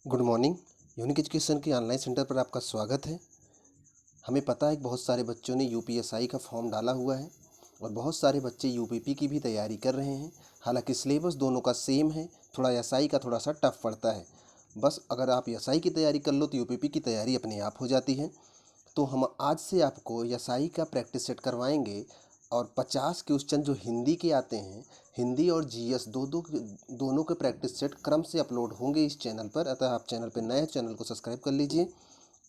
Good morning. Unique education के online centre पर आपका स्वागत है। हमें पता है कि बहुत सारे बच्चों ने यूपीएसआई का फॉर्म डाला हुआ है और बहुत सारे बच्चे यूपीपी की भी तैयारी कर रहे हैं। हालांकि सिलेबस दोनों का सेम है, थोड़ा एसआई का थोड़ा सा टफ पड़ता है। बस अगर आप एसआई की तैयारी कर लो तो यूपीपी की तैयारी अपने आप हो जाती है। तो हम आज से आपको एसआई का प्रैक्टिस सेट करवाएंगे और 50 क्वेश्चन जो हिंदी के आते हैं, हिंदी और जीएस दोनों के प्रैक्टिस सेट क्रम से अपलोड होंगे इस चैनल पर। अतः आप चैनल पर नए, चैनल को सब्सक्राइब कर लीजिए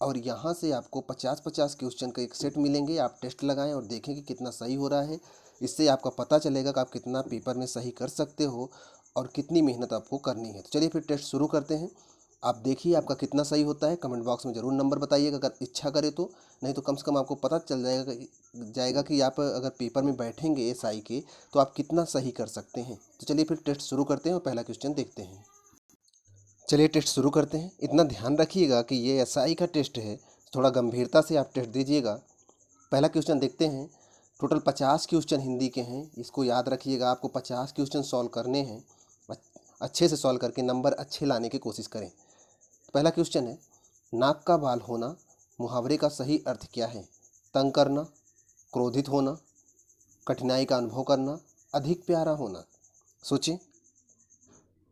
और यहाँ से आपको 50-50 क्वेश्चन का एक सेट मिलेंगे। आप टेस्ट लगाएं और देखें कि कितना सही हो रहा है। इससे आपका पता चलेगा कि आप कितना पेपर में सही कर सकते हो और कितनी मेहनत आपको करनी है। तो चलिए फिर टेस्ट शुरू करते हैं। आप देखिए आपका कितना सही होता है। कमेंट बॉक्स में ज़रूर नंबर बताइएगा अगर इच्छा करे तो, नहीं तो कम से कम आपको पता चल जाएगा कि आप अगर पेपर में बैठेंगे एसआई के तो आप कितना सही कर सकते हैं। तो चलिए फिर टेस्ट शुरू करते हैं और पहला क्वेश्चन देखते हैं। चलिए टेस्ट शुरू करते हैं। इतना ध्यान रखिएगा कि ये एसआई का टेस्ट है, थोड़ा गंभीरता से आप टेस्ट दीजिएगा। पहला क्वेश्चन देखते हैं। टोटल 50 क्वेश्चन हिंदी के हैं, इसको याद रखिएगा। आपको 50 क्वेश्चन सॉल्व करने हैं। अच्छे से सॉल्व करके नंबर अच्छे लाने की कोशिश करें। पहला क्वेश्चन है, नाक का बाल होना मुहावरे का सही अर्थ क्या है? तंग करना, क्रोधित होना, कठिनाई का अनुभव करना, अधिक प्यारा होना। सोचें।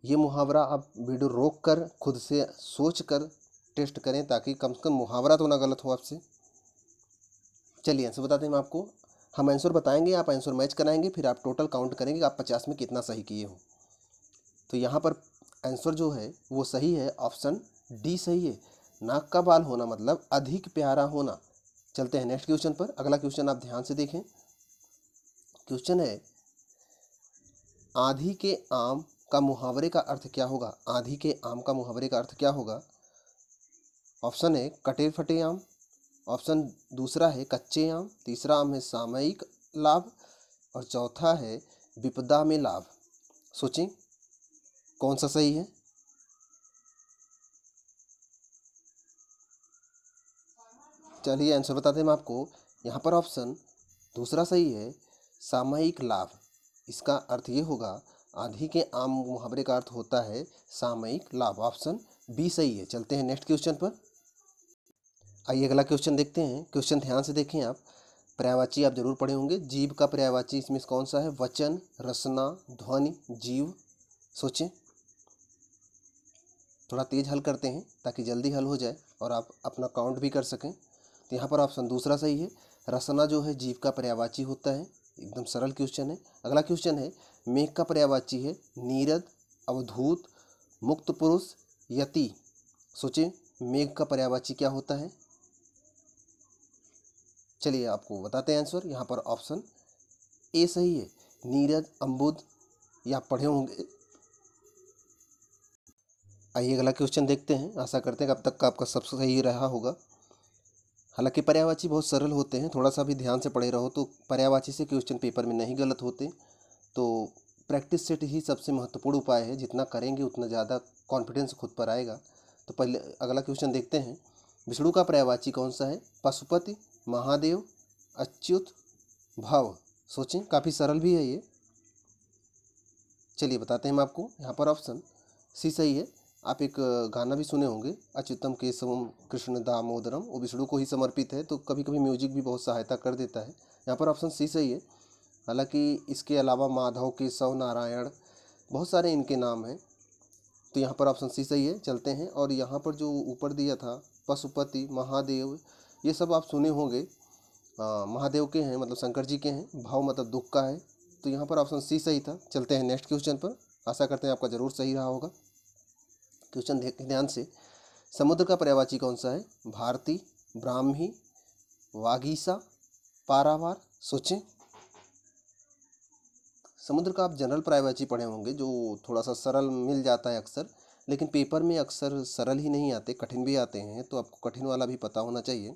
ये मुहावरा आप वीडियो रोक कर खुद से सोच कर टेस्ट करें ताकि कम से कम मुहावरा तो ना गलत हो आपसे। चलिए आंसर बताते हैं हम आपको। हम आंसर बताएंगे, आप आंसर मैच कराएंगे, फिर आप टोटल काउंट करेंगे आप 50 में कितना सही किए हो। तो यहाँ पर आंसर जो है वो सही है, ऑप्शन डी सही है। नाक का बाल होना मतलब अधिक प्यारा होना। चलते हैं नेक्स्ट क्वेश्चन पर। अगला क्वेश्चन आप ध्यान से देखें। क्वेश्चन है, आधी के आम का मुहावरे का अर्थ क्या होगा? आधी के आम का मुहावरे का अर्थ क्या होगा? ऑप्शन है कटे फटे आम, ऑप्शन दूसरा है कच्चे आम, तीसरा आम है सामयिक लाभ और चौथा है विपदा में लाभ। सोचें कौन सा सही है। चलिए आंसर बताते हैं हम आपको। यहाँ पर ऑप्शन दूसरा सही है, सामयिक लाभ। इसका अर्थ ये होगा, आधी के आम मुहावरे का अर्थ होता है सामयिक लाभ। ऑप्शन बी सही है। चलते हैं नेक्स्ट क्वेश्चन पर। आइए अगला क्वेश्चन देखते हैं। क्वेश्चन ध्यान से देखें आप। पर्यायवाची आप जरूर पढ़े होंगे। जीव का पर्यायवाची इसमें कौन सा है? वचन, रसना, ध्वनि, जीव। सोचें। थोड़ा तेज हल करते हैं ताकि जल्दी हल हो जाए और आप अपना काउंट भी कर सकें। तो यहाँ पर ऑप्शन दूसरा सही है। रसना जो है जीव का पर्यायवाची होता है। एकदम सरल क्वेश्चन है। अगला क्वेश्चन है, मेघ का पर्यायवाची है नीरद, अवधूत, मुक्त पुरुष, यति। सोचें मेघ का पर्यायवाची क्या होता है। चलिए आपको बताते हैं आंसर। यहाँ पर ऑप्शन ए सही है, नीरज, अम्बुद। ये आप पढ़े होंगे। आइए अगला क्वेश्चन देखते हैं। आशा करते हैं कि अब तक का आपका सबसे सही रहा होगा। हालांकि पर्यायवाची बहुत सरल होते हैं, थोड़ा सा भी ध्यान से पढ़े रहो तो पर्यायवाची से क्वेश्चन पेपर में नहीं गलत होते। तो प्रैक्टिस सेट ही सबसे महत्वपूर्ण उपाय है। जितना करेंगे उतना ज़्यादा कॉन्फिडेंस खुद पर आएगा। तो पहले अगला क्वेश्चन देखते हैं। विष्णु का पर्यायवाची कौन सा है? पशुपति, महादेव, अच्युत, भव। सोचें काफ़ी सरल भी है ये। चलिए बताते हैं हम आपको। यहाँ पर ऑप्शन सी सही है। आप एक गाना भी सुने होंगे, अच्युतम केशवम कृष्ण दामोदरम। वो विष्णु को ही समर्पित है, तो कभी कभी म्यूजिक भी बहुत सहायता कर देता है। यहाँ पर ऑप्शन सी सही है। हालांकि इसके अलावा माधव, केशव, नारायण, बहुत सारे इनके नाम हैं। तो यहाँ पर ऑप्शन सी सही है। चलते हैं। और यहाँ पर जो ऊपर दिया था पशुपति, महादेव, ये सब आप सुने होंगे। महादेव के हैं, मतलब शंकर जी के हैं। भाव मतलब दुख का है। तो यहाँ पर ऑप्शन सी सही था। चलते हैं नेक्स्ट क्वेश्चन पर। आशा करते हैं आपका ज़रूर सही रहा होगा। क्वेश्चन देखें ध्यान से। समुद्र का पर्यायवाची कौन सा है? भारती, ब्राह्मी, वागीसा, पारावार। सोचें। समुद्र का आप जनरल पर्यायवाची पढ़े होंगे जो थोड़ा सा सरल मिल जाता है अक्सर, लेकिन पेपर में अक्सर सरल ही नहीं आते, कठिन भी आते हैं। तो आपको कठिन वाला भी पता होना चाहिए।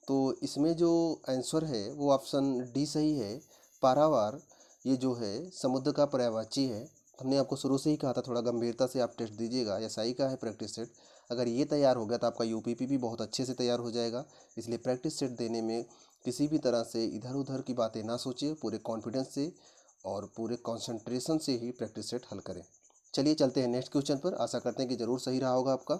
तो इसमें जो आंसर है वो ऑप्शन डी सही है, पारावार। ये जो है समुद्र का पर्यायवाची है। हमने आपको शुरू से ही कहा था थोड़ा गंभीरता से आप टेस्ट दीजिएगा। एसआई का है प्रैक्टिस सेट। अगर ये तैयार हो गया तो आपका यूपीपी भी बहुत अच्छे से तैयार हो जाएगा। इसलिए प्रैक्टिस सेट देने में किसी भी तरह से इधर उधर की बातें ना सोचिए, पूरे कॉन्फिडेंस से और पूरे कंसंट्रेशन से ही प्रैक्टिस सेट हल करें। चलिए चलते हैं नेक्स्ट क्वेश्चन पर। आशा करते हैं कि ज़रूर सही रहा होगा आपका।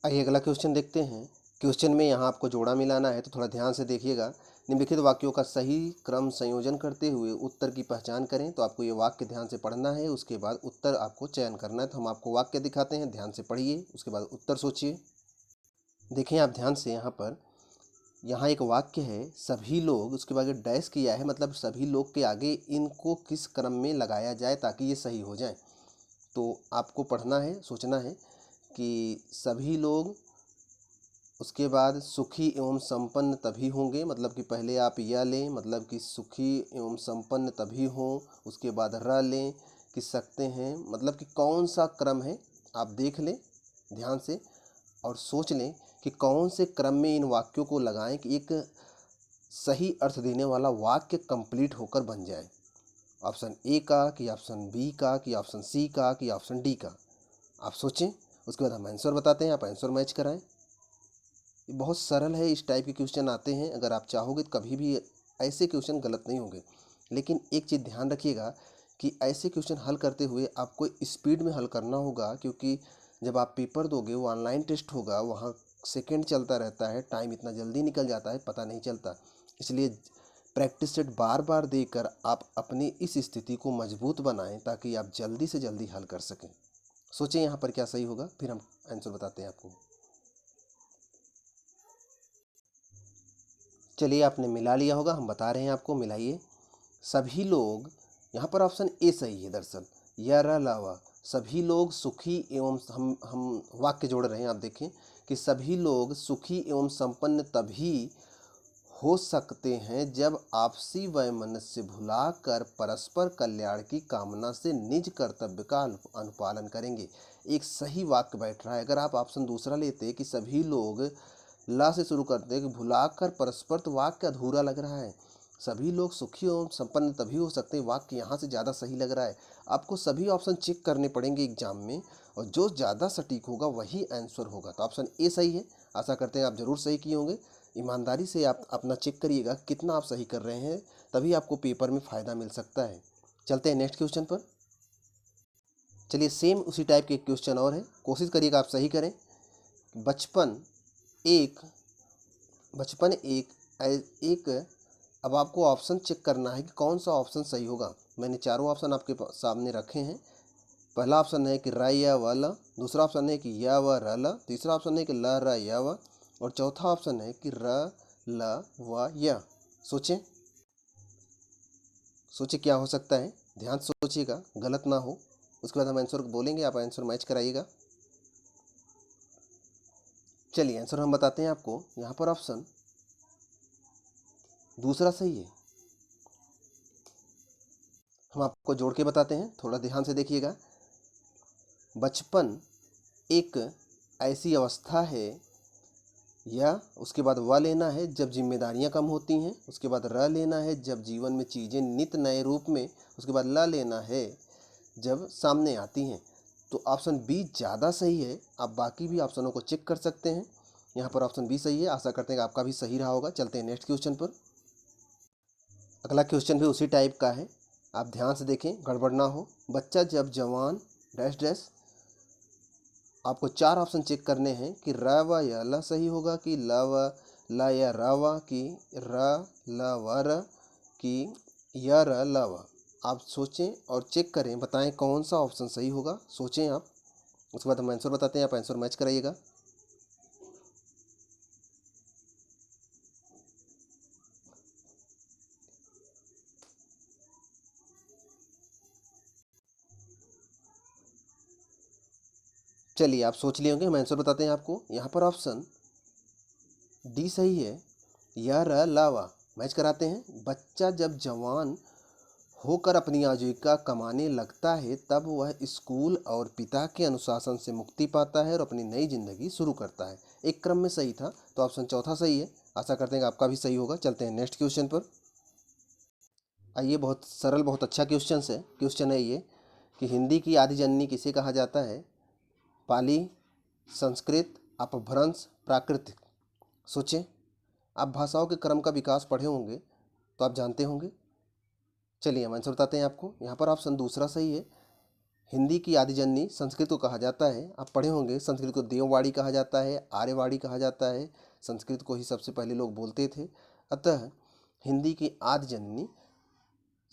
आइए अगला क्वेश्चन देखते हैं। क्वेश्चन में यहाँ आपको जोड़ा मिलाना है, तो थोड़ा ध्यान से देखिएगा। निम्नलिखित वाक्यों का सही क्रम संयोजन करते हुए उत्तर की पहचान करें। तो आपको ये वाक्य ध्यान से पढ़ना है, उसके बाद उत्तर आपको चयन करना है। तो हम आपको वाक्य दिखाते हैं, ध्यान से पढ़िए, उसके बाद उत्तर सोचिए। देखें आप ध्यान से, यहाँ एक वाक्य है सभी लोग, उसके बाद डैश किया है, मतलब सभी लोग के आगे इनको किस क्रम में लगाया जाए ताकि ये सही हो जाए। तो आपको पढ़ना है, सोचना है कि सभी लोग, उसके बाद सुखी एवं संपन्न तभी होंगे, मतलब कि पहले आप यह लें, मतलब कि सुखी एवं संपन्न तभी हों। उसके बाद र लें कि सकते हैं, मतलब कि कौन सा क्रम है आप देख लें ध्यान से और सोच लें कि कौन से क्रम में इन वाक्यों को लगाएं कि एक सही अर्थ देने वाला वाक्य कंप्लीट होकर बन जाए। ऑप्शन ए का कि ऑप्शन बी का कि ऑप्शन सी का कि ऑप्शन डी का, आप सोचें। उसके बाद हम आंसर बताते हैं, आप आंसर मैच कराएं। ये बहुत सरल है, इस टाइप के क्वेश्चन आते हैं। अगर आप चाहोगे तो कभी भी ऐसे क्वेश्चन गलत नहीं होंगे। लेकिन एक चीज़ ध्यान रखिएगा कि ऐसे क्वेश्चन हल करते हुए आपको स्पीड में हल करना होगा, क्योंकि जब आप पेपर दोगे वो ऑनलाइन टेस्ट होगा, वहाँ सेकंड चलता रहता है, टाइम इतना जल्दी निकल जाता है पता नहीं चलता। इसलिए प्रैक्टिस सेट बार बार देकर आप अपनी इस स्थिति को मजबूत बनाएं ताकि आप जल्दी से जल्दी हल कर सकें। सोचें यहाँ पर क्या सही होगा, फिर हम आंसर बताते हैं आपको। चलिए आपने मिला लिया होगा, हम बता रहे हैं आपको, मिलाइए। सभी लोग, यहाँ पर ऑप्शन ए सही है दरअसल, या र लावा, सभी लोग सुखी एवं, हम वाक्य जोड़ रहे हैं, आप देखें कि सभी लोग सुखी एवं संपन्न तभी हो सकते हैं जब आपसी वैमनस्य भुलाकर परस्पर कल्याण की कामना से निज कर्तव्य का अनुपालन करेंगे। एक सही वाक्य बैठ रहा है। अगर आप ऑप्शन दूसरा लेते कि सभी लोग ला से शुरू करते कि भुलाकर परस्पर, तो वाक्य अधूरा लग रहा है। सभी लोग सुखी और संपन्न तभी हो सकते हैं, वाक्य यहाँ से ज़्यादा सही लग रहा है। आपको सभी ऑप्शन चेक करने पड़ेंगे एग्जाम में, और जो ज़्यादा सटीक होगा वही आंसर होगा। तो ऑप्शन ए सही है। आशा करते हैं आप ज़रूर सही किए होंगे। ईमानदारी से आप अपना चेक करिएगा कितना आप सही कर रहे हैं, तभी आपको पेपर में फ़ायदा मिल सकता है। चलते हैं नेक्स्ट क्वेश्चन पर। चलिए सेम उसी टाइप के क्वेश्चन और है, कोशिश करिएगा आप सही करें। बचपन एक एक अब आपको ऑप्शन चेक करना है कि कौन सा ऑप्शन सही होगा। मैंने चारों ऑप्शन आपके सामने रखे हैं। पहला ऑप्शन है कि र या व ल, दूसरा ऑप्शन है कि य व र ल, तीसरा ऑप्शन है कि ल र य व, और चौथा ऑप्शन है कि र ल व य। सोचें सोचें क्या हो सकता है, ध्यान से सोचिएगा, गलत ना हो। उसके बाद हम आंसर बोलेंगे, आप आंसर मैच कराइएगा। चलिए आंसर हम बताते हैं आपको। यहाँ पर ऑप्शन दूसरा सही है। हम आपको जोड़ के बताते हैं, थोड़ा ध्यान से देखिएगा। बचपन एक ऐसी अवस्था है, या उसके बाद व लेना है जब जिम्मेदारियां कम होती हैं, उसके बाद र लेना है जब जीवन में चीज़ें नित नए रूप में, उसके बाद ल लेना है जब सामने आती हैं। तो ऑप्शन बी ज़्यादा सही है। आप बाकी भी ऑप्शनों को चेक कर सकते हैं। यहाँ पर ऑप्शन बी सही है। आशा करते हैं कि आपका भी सही रहा होगा। चलते हैं नेक्स्ट क्वेश्चन पर। अगला क्वेश्चन भी उसी टाइप का है, आप ध्यान से देखें, गड़बड़ ना हो। बच्चा जब जवान डैश डैश, आपको चार ऑप्शन चेक करने हैं कि र व या ल सही होगा कि ल व ल या र व, कि र ल व र, कि य र ल व। आप सोचें और चेक करें, बताएं कौन सा ऑप्शन सही होगा। सोचें आप, उसके बाद हम आंसर बताते हैं, आप आंसर मैच कराइएगा। चलिए आप सोच लिए होंगे, हम आंसर बताते हैं आपको। यहाँ पर ऑप्शन डी सही है, या र लावा, मैच कराते हैं। बच्चा जब जवान होकर अपनी आजीविका कमाने लगता है तब वह स्कूल और पिता के अनुशासन से मुक्ति पाता है और अपनी नई जिंदगी शुरू करता है। एक क्रम में सही था, तो ऑप्शन चौथा सही है। आशा करते हैं कि आपका भी सही होगा। चलते हैं नेक्स्ट क्वेश्चन पर। आइए, बहुत सरल, बहुत अच्छा क्वेश्चन है ये कि हिंदी की आदि जननी किसे कहा जाता है? पाली, संस्कृत, अपभ्रंश, प्राकृतिक। सोचें, आप भाषाओं के क्रम का विकास पढ़े होंगे तो आप जानते होंगे। चलिए हम आंसर बताते हैं आपको। यहाँ पर ऑप्शन दूसरा सही है, हिंदी की आदिजननी संस्कृत को कहा जाता है। आप पढ़े होंगे संस्कृत को देववाणी कहा जाता है, आर्यवाणी कहा जाता है। संस्कृत को ही सबसे पहले लोग बोलते थे। अतः हिंदी की आदिजननी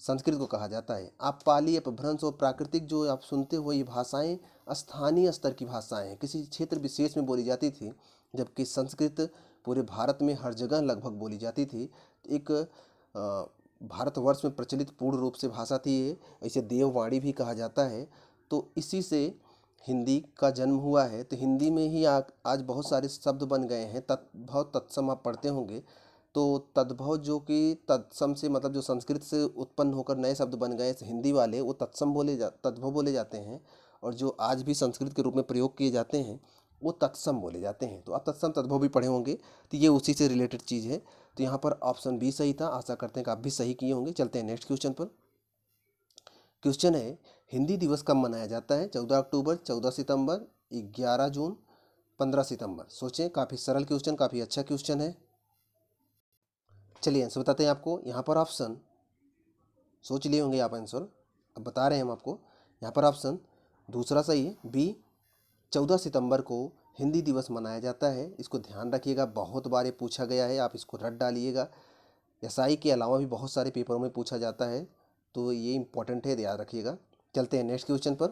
संस्कृत को कहा जाता है। आप पाली, अपभ्रंश और प्राकृतिक जो आप सुनते हो ये भाषाएं स्थानीय स्तर की भाषाएं हैं, किसी क्षेत्र विशेष में बोली जाती थी, जबकि संस्कृत पूरे भारत में हर जगह लगभग बोली जाती थी। एक भारतवर्ष में प्रचलित पूर्ण रूप से भाषा थी ये, इसे देववाणी भी कहा जाता है। तो इसी से हिंदी का जन्म हुआ है। तो हिंदी में ही आज बहुत सारे शब्द बन गए हैं। तद्भव तत्सम आप पढ़ते होंगे। तो तद्भव जो कि तत्सम से मतलब जो संस्कृत से उत्पन्न होकर नए शब्द बन गए हिंदी वाले, वो तद्भव बोले जाते हैं। और जो आज भी संस्कृत के रूप में प्रयोग किए जाते हैं वो तत्सम बोले जाते हैं। तो आप तत्सम तद्भव भी पढ़े होंगे, तो ये उसी से रिलेटेड चीज़ है। तो यहाँ पर ऑप्शन बी सही था। आशा करते हैं कि आप भी सही किए होंगे। चलते हैं नेक्स्ट क्वेश्चन पर। क्वेश्चन है, हिंदी दिवस कब मनाया जाता है? 14 अक्टूबर, 14 सितंबर, 11 जून, 15 सितंबर। सोचें, काफ़ी सरल क्वेश्चन, काफ़ी अच्छा क्वेश्चन है। चलिए आंसर बताते हैं आपको। यहाँ पर ऑप्शन सोच लिए होंगे आप आंसर, अब बता रहे हैं हम आपको। यहाँ पर ऑप्शन दूसरा सही है, बी 14 सितंबर को हिंदी दिवस मनाया जाता है। इसको ध्यान रखिएगा, बहुत बार ये पूछा गया है, आप इसको रट डालिएगा। एसआई के अलावा भी बहुत सारे पेपरों में पूछा जाता है, तो ये इंपॉर्टेंट है, याद रखिएगा। चलते हैं नेक्स्ट क्वेश्चन पर।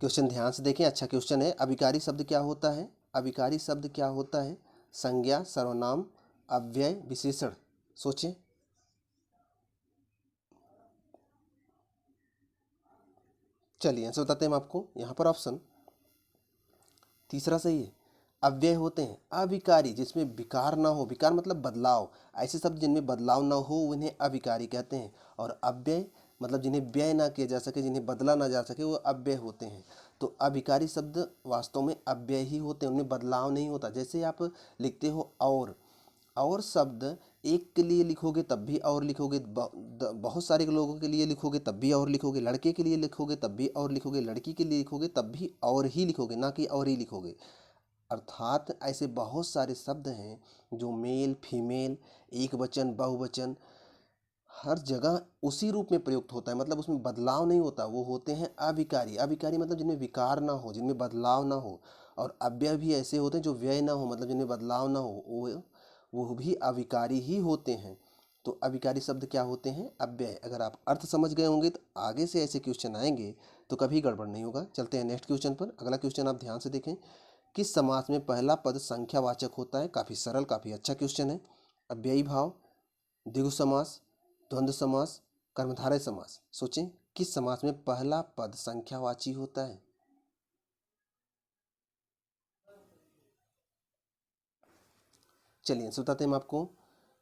क्वेश्चन ध्यान से देखें, अच्छा क्वेश्चन है। अभिकारी शब्द क्या होता है? अभिकारी शब्द क्या होता है? संज्ञा, सर्वनाम, अव्यय, विशेषण। सोचें। चलिए आंसर बताते हैं हम आपको। यहाँ पर ऑप्शन तीसरा सही है। अव्यय होते हैं अविकारी, जिसमें विकार ना हो। विकार मतलब बदलाव। ऐसे शब्द जिनमें बदलाव ना हो उन्हें अविकारी कहते हैं। और अव्यय मतलब जिन्हें व्यय ना किया जा सके, जिन्हें बदला ना जा सके, वो अव्यय होते हैं। तो अविकारी शब्द वास्तव में अव्यय ही होते हैं, उनमें बदलाव नहीं होता। जैसे आप लिखते हो और शब्द एक के लिए लिखोगे तब भी और लिखोगे, बहुत सारे लोगों के लिए लिखोगे तब भी और लिखोगे, लड़के के लिए लिखोगे तब भी और लिखोगे, लड़की के लिए लिखोगे तब भी और ही लिखोगे, ना कि और ही लिखोगे। अर्थात ऐसे बहुत सारे शब्द हैं जो मेल, फीमेल, एक वचन, बहुवचन, हर जगह उसी रूप में प्रयुक्त होता है, मतलब उसमें बदलाव नहीं होता। वो होते हैं अविकारी। अविकारी मतलब जिनमें विकार ना हो, जिनमें बदलाव ना हो। और अव्यय भी ऐसे होते हैं जो व्यय ना हो, मतलब जिनमें बदलाव ना हो, वो भी अविकारी ही होते हैं। तो अविकारी शब्द क्या होते हैं? अव्यय। अगर आप अर्थ समझ गए होंगे तो आगे से ऐसे क्वेश्चन आएंगे तो कभी गड़बड़ नहीं होगा। चलते हैं नेक्स्ट क्वेश्चन पर। अगला क्वेश्चन आप ध्यान से देखें। किस समास में पहला पद संख्यावाचक होता है? काफ़ी सरल, काफ़ी अच्छा क्वेश्चन है। अव्ययी भाव, द्विगु समास, द्वंद्व समास, कर्मधारय समास। सोचें, किस समास में पहला पद संख्यावाची होता है? चलिए आंसर बताते हैं हम आपको।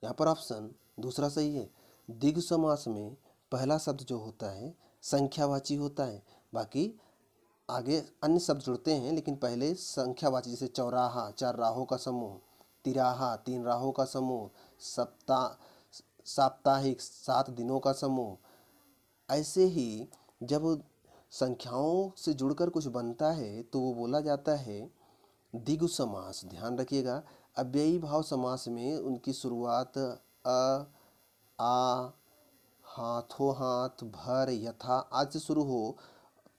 यहाँ पर ऑप्शन दूसरा सही है। द्विगु समास में पहला शब्द जो होता है संख्यावाची होता है। बाकी आगे अन्य शब्द जुड़ते हैं, लेकिन पहले संख्यावाची, जैसे चौराहा, 4 राहों का समूह, तिराहा, 3 राहों का समूह, साप्ताहिक, 7 दिनों का समूह। ऐसे ही जब संख्याओं से जुड़कर कुछ बनता है तो वो बोला जाता है द्विगु समास। ध्यान रखिएगा, अव्ययी भाव समास में उनकी शुरुआत अ, आ, हाथों हाथ, भर, यथा आज से शुरू हो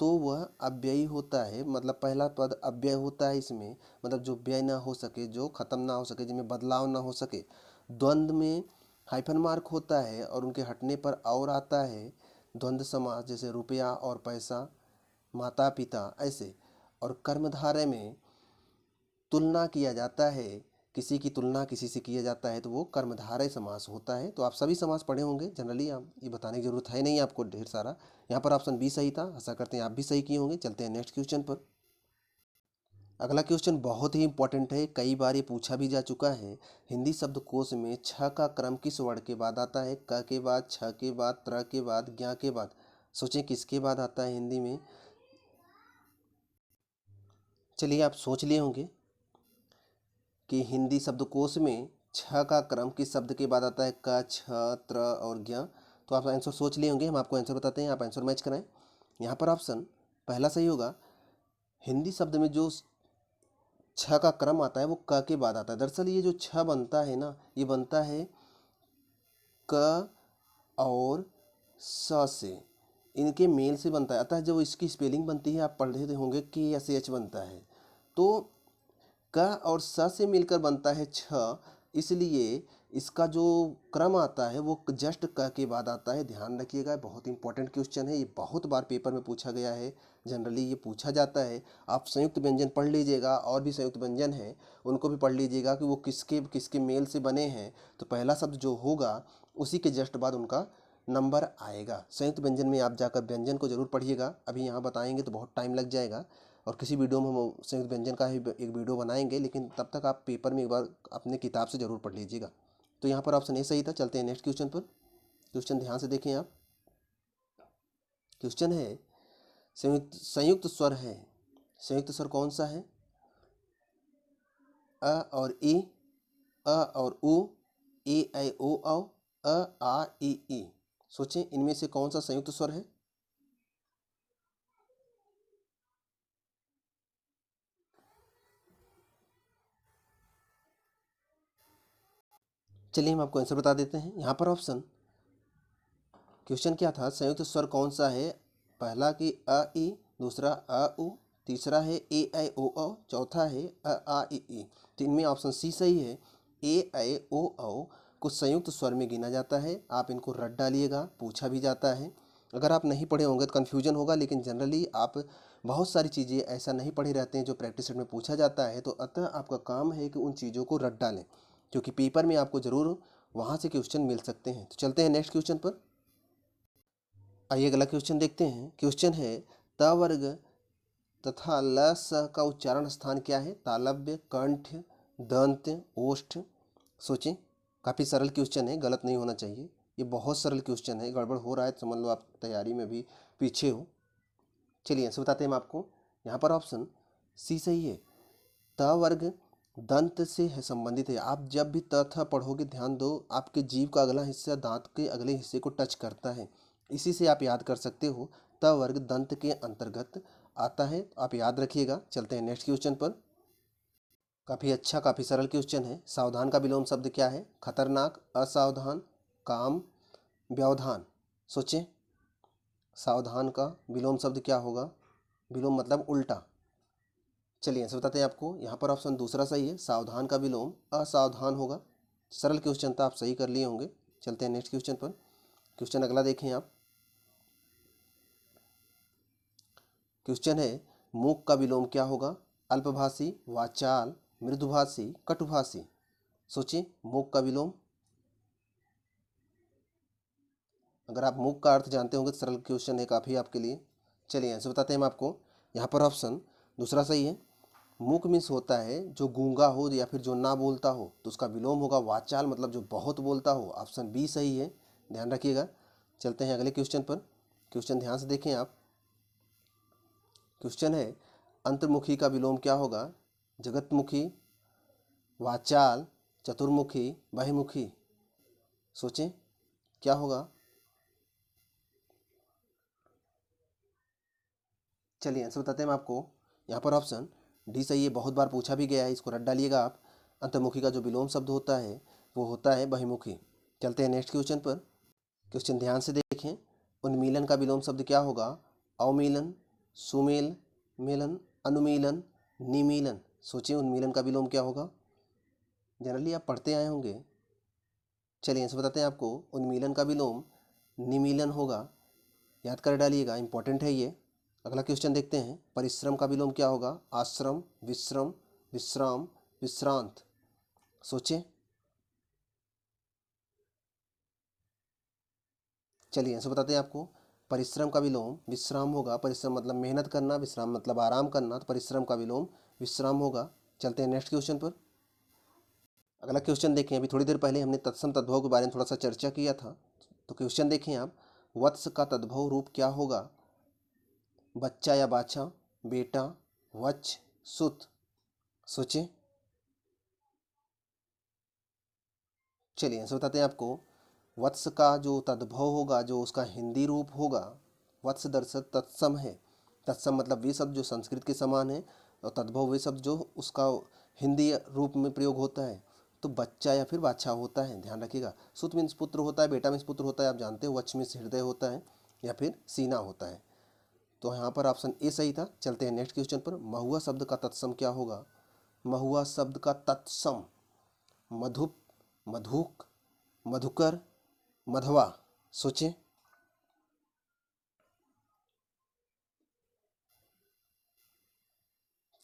तो वह अव्ययी होता है। मतलब पहला पद अव्यय होता है इसमें, मतलब जो व्यय ना हो सके, जो खत्म ना हो सके, जिनमें बदलाव ना हो सके। द्वंद्व में हाइफन मार्क होता है और उनके हटने पर और आता है। द्वंद्व समास जैसे रुपया और पैसा, माता पिता, ऐसे। और कर्मधारय में तुलना किया जाता है, किसी की तुलना किसी से किया जाता है तो वो कर्मधारय समास होता है। तो आप सभी समास पढ़े होंगे जनरली, आप ये बताने की जरूरत है नहीं आपको ढेर सारा। यहाँ पर ऑप्शन बी सही था। आशा करते हैं आप भी सही किए होंगे। चलते हैं नेक्स्ट क्वेश्चन पर। अगला क्वेश्चन बहुत ही इंपॉर्टेंट है, कई बार ये पूछा भी जा चुका है। हिंदी शब्दकोश में छ का क्रम किस वर्ण के बाद आता है? क के बाद, छ के बाद, त्र के बाद, ज्ञ के बाद। सोचें किसके बाद आता है हिंदी में? चलिए आप सोच लिए होंगे कि हिंदी शब्दकोश में छ का क्रम किस शब्द के बाद आता है? क, छ, त्र और ज्ञ। तो आप आंसर सोच लिए होंगे, हम आपको आंसर बताते हैं, आप आंसर मैच कराएं। यहाँ पर ऑप्शन पहला सही होगा। हिंदी शब्द में जो छ का क्रम आता है वो क के बाद आता है। दरअसल ये जो छ बनता है ना, ये बनता है क और स से। इनके मेल से बनता है, अतः जब इसकी स्पेलिंग बनती है आप पढ़ रहे होंगे के या से एच बनता है, तो क और स से मिलकर बनता है छ, इसलिए इसका जो क्रम आता है वो जस्ट क के बाद आता है। ध्यान रखिएगा, बहुत इंपॉर्टेंट क्वेश्चन है, ये बहुत बार पेपर में पूछा गया है, जनरली ये पूछा जाता है। आप संयुक्त व्यंजन पढ़ लीजिएगा, और भी संयुक्त व्यंजन हैं उनको भी पढ़ लीजिएगा कि वो किसके किसके मेल से बने हैं, तो पहला शब्द जो होगा उसी के जस्ट बाद उनका नंबर आएगा। संयुक्त व्यंजन में आप जाकर व्यंजन को जरूर पढ़िएगा, अभी यहाँ बताएंगे तो बहुत टाइम लग जाएगा, और किसी वीडियो में हम संयुक्त व्यंजन का ही एक वीडियो बनाएंगे, लेकिन तब तक आप पेपर में एक बार अपने किताब से ज़रूर पढ़ लीजिएगा। तो यहाँ पर ऑप्शन ए सही था। चलते हैं नेक्स्ट क्वेश्चन पर। क्वेश्चन ध्यान से देखें आप। क्वेश्चन है संयुक्त स्वर है, संयुक्त स्वर कौन सा है? अ और ई, अ और उ, ए ऐ ओ औ, अ आ इ ई। सोचें इनमें से कौन सा संयुक्त स्वर है? चलिए हम आपको आंसर बता देते हैं। यहाँ पर ऑप्शन, क्वेश्चन क्या था, संयुक्त स्वर कौन सा है? पहला कि अ ई, दूसरा अ उ, तीसरा है ए ऐ ओ औ, चौथा है अ आ इ ई। तो इनमें ऑप्शन सी सही है। ए ऐ ओ औ को संयुक्त स्वर में गिना जाता है। आप इनको रट डालिएगा, पूछा भी जाता है। अगर आप नहीं पढ़े होंगे तो कन्फ्यूजन होगा, लेकिन जनरली आप बहुत सारी चीज़ें ऐसा नहीं पढ़े रहते हैं जो प्रैक्टिस सेट में पूछा जाता है, तो अतः आपका काम है कि उन चीज़ों को रट डालें, क्योंकि पेपर में आपको ज़रूर वहाँ से क्वेश्चन मिल सकते हैं। तो चलते हैं नेक्स्ट क्वेश्चन पर। आइए अगला क्वेश्चन देखते हैं। क्वेश्चन है त वर्ग तथा ल स का उच्चारण स्थान क्या है? तालव्य, कंठ, दंत, ओष्ठ। सोचें, काफ़ी सरल क्वेश्चन है, गलत नहीं होना चाहिए। ये बहुत सरल क्वेश्चन है, गड़बड़ हो रहा है तो समझ लो आप तैयारी में भी पीछे हो। चलिए आंसर बताते हैं हम आपको। यहाँ पर ऑप्शन सी सही है। त वर्ग दंत से है संबंधित है। आप जब भी त थ पढ़ोगे ध्यान दो, आपके जीभ का अगला हिस्सा दांत के अगले हिस्से को टच करता है, इसी से आप याद कर सकते हो। त वर्ग दंत के अंतर्गत आता है, आप याद रखिएगा। चलते हैं नेक्स्ट क्वेश्चन पर। काफ़ी अच्छा, काफ़ी सरल क्वेश्चन है। सावधान का विलोम शब्द क्या है? खतरनाक, असावधान, काम, व्यवधान। सोचें, सावधान का विलोम शब्द क्या होगा? विलोम मतलब उल्टा। चलिए आंसर बताते हैं आपको। यहाँ पर ऑप्शन दूसरा सही है, सावधान का विलोम असावधान होगा। सरल क्वेश्चन था, आप सही कर लिए होंगे। चलते हैं नेक्स्ट क्वेश्चन पर। क्वेश्चन अगला देखें आप। क्वेश्चन है मूक का विलोम क्या होगा? अल्पभाषी, वाचाल, मृदुभाषी, कटुभाषी। सोचिए, मूक का विलोम। अगर आप मूक का अर्थ जानते होंगे तो सरल क्वेश्चन है काफ़ी आपके लिए। चलिए आंसर बताते हैं हम आपको। यहाँ पर ऑप्शन दूसरा सही है। मूक मीन्स होता है जो गूंगा हो या फिर जो ना बोलता हो, तो उसका विलोम होगा वाचाल, मतलब जो बहुत बोलता हो। ऑप्शन बी सही है, ध्यान रखिएगा। चलते हैं अगले क्वेश्चन पर। क्वेश्चन ध्यान से देखें आप। क्वेश्चन है अंतर्मुखी का विलोम क्या होगा? जगतमुखी, वाचाल, चतुर्मुखी, बहिमुखी। सोचें क्या होगा? चलिए आंसर बताते हैं हम आपको। यहाँ पर ऑप्शन डी सही है, बहुत बार पूछा भी गया है, इसको रट डालिएगा आप। अंतर्मुखी का जो विलोम शब्द होता है वो होता है बहिमुखी। चलते हैं नेक्स्ट क्वेश्चन पर। क्वेश्चन ध्यान से देखें। उन्मीलन का विलोम शब्द क्या होगा? अवमीलन, सुमेल, मेलन, अनुमीलन, निमीलन। सोचिए उन्मीलन का विलोम क्या होगा? जनरली आप पढ़ते आए होंगे। चलिए आंसर बताते हैं आपको। उन्मीलन का विलोम निमीलन होगा, याद कर डालिएगा, इंपॉर्टेंट है ये। अगला क्वेश्चन देखते हैं। परिश्रम का विलोम क्या होगा? आश्रम, विश्रम, विश्राम, विश्रांत। सोचें। चलिए आंसर बताते हैं आपको। परिश्रम का विलोम विश्राम होगा। परिश्रम मतलब मेहनत करना, विश्राम मतलब आराम करना, तो परिश्रम का विलोम विश्राम होगा। चलते हैं नेक्स्ट क्वेश्चन पर। अगला क्वेश्चन देखें। अभी थोड़ी देर पहले हमने तत्सम तद्भव के बारे में थोड़ा सा चर्चा किया था, तो क्वेश्चन देखें आप। वत्स का तद्भव रूप क्या होगा? बच्चा या बाछा, बेटा, वत्स, सुत। सोचें। चलिए आंसर बताते हैं आपको। वत्स का जो तद्भव होगा, जो उसका हिंदी रूप होगा, वत्स दरअसल तत्सम है। तत्सम मतलब वे शब्द जो संस्कृत के समान है, और तद्भव वे शब्द जो उसका हिंदी रूप में प्रयोग होता है। तो बच्चा या फिर बाछा होता है, ध्यान रखिएगा। सुत मीन्स पुत्र होता है, बेटा मीन्स पुत्र होता है, आप जानते हो। वत्स मीन्स हृदय होता है, या फिर सीना होता है। तो यहाँ पर ऑप्शन ए सही था। चलते हैं नेक्स्ट क्वेश्चन पर। महुआ शब्द का तत्सम क्या होगा? महुआ शब्द का तत्सम मधुप, मधुक, मधुकर, मधवा। सोचें।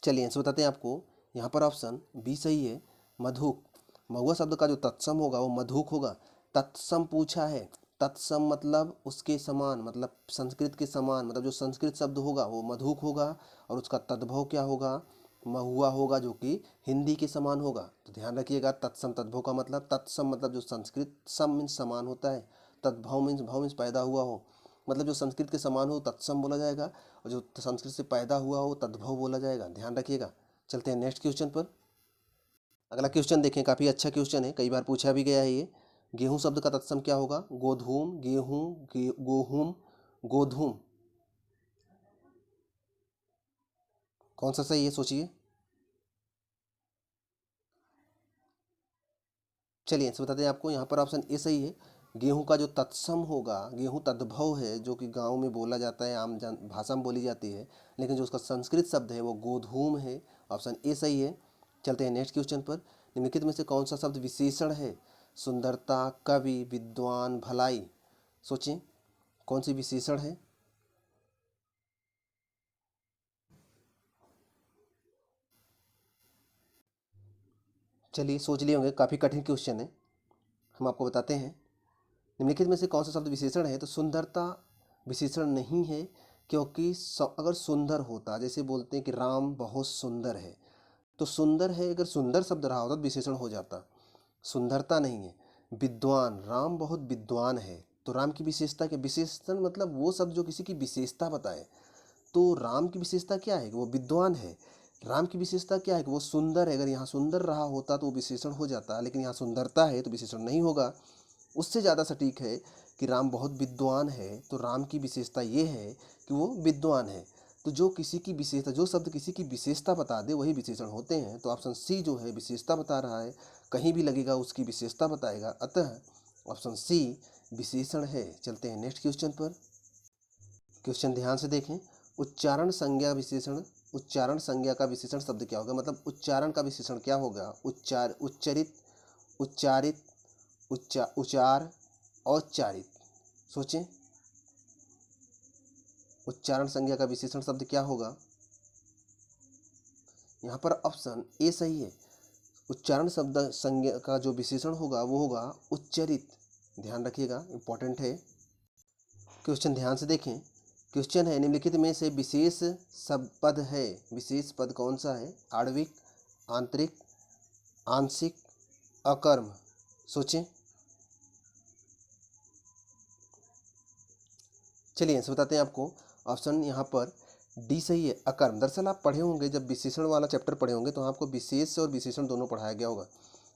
चलिए आंसर बताते हैं आपको। यहाँ पर ऑप्शन बी सही है, मधुक। महुआ शब्द का जो तत्सम होगा वो मधुक होगा। तत्सम पूछा है, तत्सम मतलब उसके समान, मतलब संस्कृत के समान, मतलब जो संस्कृत शब्द होगा वो मधुक होगा और उसका तद्भव क्या होगा? महुआ होगा, जो कि हिंदी के समान होगा। तो ध्यान रखिएगा, तत्सम तद्भव का मतलब, तत्सम मतलब जो संस्कृत, सम मीन्स समान होता है, तद्भव मीन्स भव मीन्स पैदा हुआ हो, मतलब जो संस्कृत के समान हो तत्सम बोला जाएगा और जो संस्कृत से पैदा हुआ हो तद्भव बोला जाएगा। ध्यान रखिएगा। चलते हैं नेक्स्ट क्वेश्चन पर। अगला क्वेश्चन देखें, काफ़ी अच्छा क्वेश्चन है, कई बार पूछा भी गया है ये। गेहूं शब्द का तत्सम क्या होगा? गोधूम, गेहूं, गोहूम, गोधूम। कौन सा सही है सोचिए। चलिए इसे बताते हैं आपको। यहाँ पर ऑप्शन ए सही है। गेहूं का जो तत्सम होगा, गेहूं तद्भव है, जो कि गांव में बोला जाता है, आम भाषा में बोली जाती है, लेकिन जो उसका संस्कृत शब्द है वो गोधूम है। ऑप्शन ए सही है। चलते हैं नेक्स्ट क्वेश्चन पर। निम्नलिखित में से कौन सा शब्द विशेषण है? सुंदरता, कवि, विद्वान, भलाई। सोचें कौन सी विशेषण है। चलिए सोच लिए होंगे, काफ़ी कठिन क्वेश्चन है, हम आपको बताते हैं। निम्नलिखित में से कौन सा शब्द विशेषण है? तो सुंदरता विशेषण नहीं है, क्योंकि अगर सुंदर होता, जैसे बोलते हैं कि राम बहुत सुंदर है, तो सुंदर है अगर सुंदर शब्द रहा होता तो विशेषण हो जाता, सुंदरता नहीं है। विद्वान, राम बहुत विद्वान है, तो राम की विशेषता क्या? विशेषण मतलब वो शब्द जो किसी की विशेषता बताए। तो राम की विशेषता क्या है? कि वो विद्वान है। राम की विशेषता क्या है? कि वो सुंदर है। अगर यहाँ सुंदर रहा होता तो वो विशेषण हो जाता, लेकिन यहाँ सुंदरता है तो विशेषण नहीं होगा। उससे ज़्यादा सटीक है कि राम बहुत विद्वान है, तो राम की विशेषता ये है कि वो विद्वान है। तो जो किसी की विशेषता, जो शब्द किसी की विशेषता बता दे वही विशेषण होते हैं। तो ऑप्शन सी जो है विशेषता बता रहा है, कहीं भी लगेगा उसकी विशेषता बताएगा, अतः ऑप्शन सी विशेषण है। चलते हैं नेक्स्ट क्वेश्चन पर। क्वेश्चन ध्यान से देखें। उच्चारण संज्ञा विशेषण, उच्चारण संज्ञा का विशेषण शब्द क्या होगा? मतलब उच्चारण का विशेषण क्या होगा? उच्चरित, उच्चारित, उच्चार, औच्चारित। सोचें उच्चारण संज्ञा का विशेषण शब्द क्या होगा? यहाँ पर ऑप्शन ए सही है। उच्चारण शब्द संज्ञा का जो विशेषण होगा वो होगा उच्चरित। ध्यान रखिएगा, इंपॉर्टेंट है। क्वेश्चन ध्यान से देखें। क्वेश्चन है, निम्नलिखित में से विशेष सब पद है, विशेष पद कौन सा है? आणविक, आंतरिक, आंशिक, अकर्म। सोचें। चलिए आंसर बताते हैं आपको। ऑप्शन यहाँ पर डी सही है, अकर्म। दरअसल आप पढ़े होंगे, जब विशेषण वाला चैप्टर पढ़े होंगे तो आपको विशेष और विशेषण दोनों पढ़ाया गया होगा।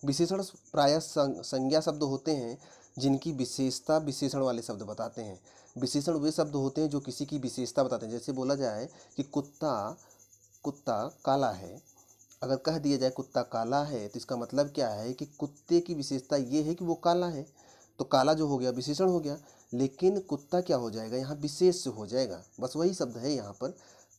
विशेषण प्रायः संज्ञा शब्द होते हैं जिनकी विशेषता विशेषण वाले शब्द बताते हैं। विशेषण वे शब्द होते हैं जो किसी की विशेषता बताते हैं। जैसे बोला जाए कि कुत्ता, कुत्ता काला है, अगर कह दिया जाए कुत्ता काला है तो इसका मतलब क्या है कि कुत्ते की विशेषता ये है कि वो काला है, तो काला जो हो गया विशेषण हो गया। लेकिन कुत्ता क्या हो जाएगा? यहाँ विशेष हो जाएगा, बस वही शब्द है यहाँ पर।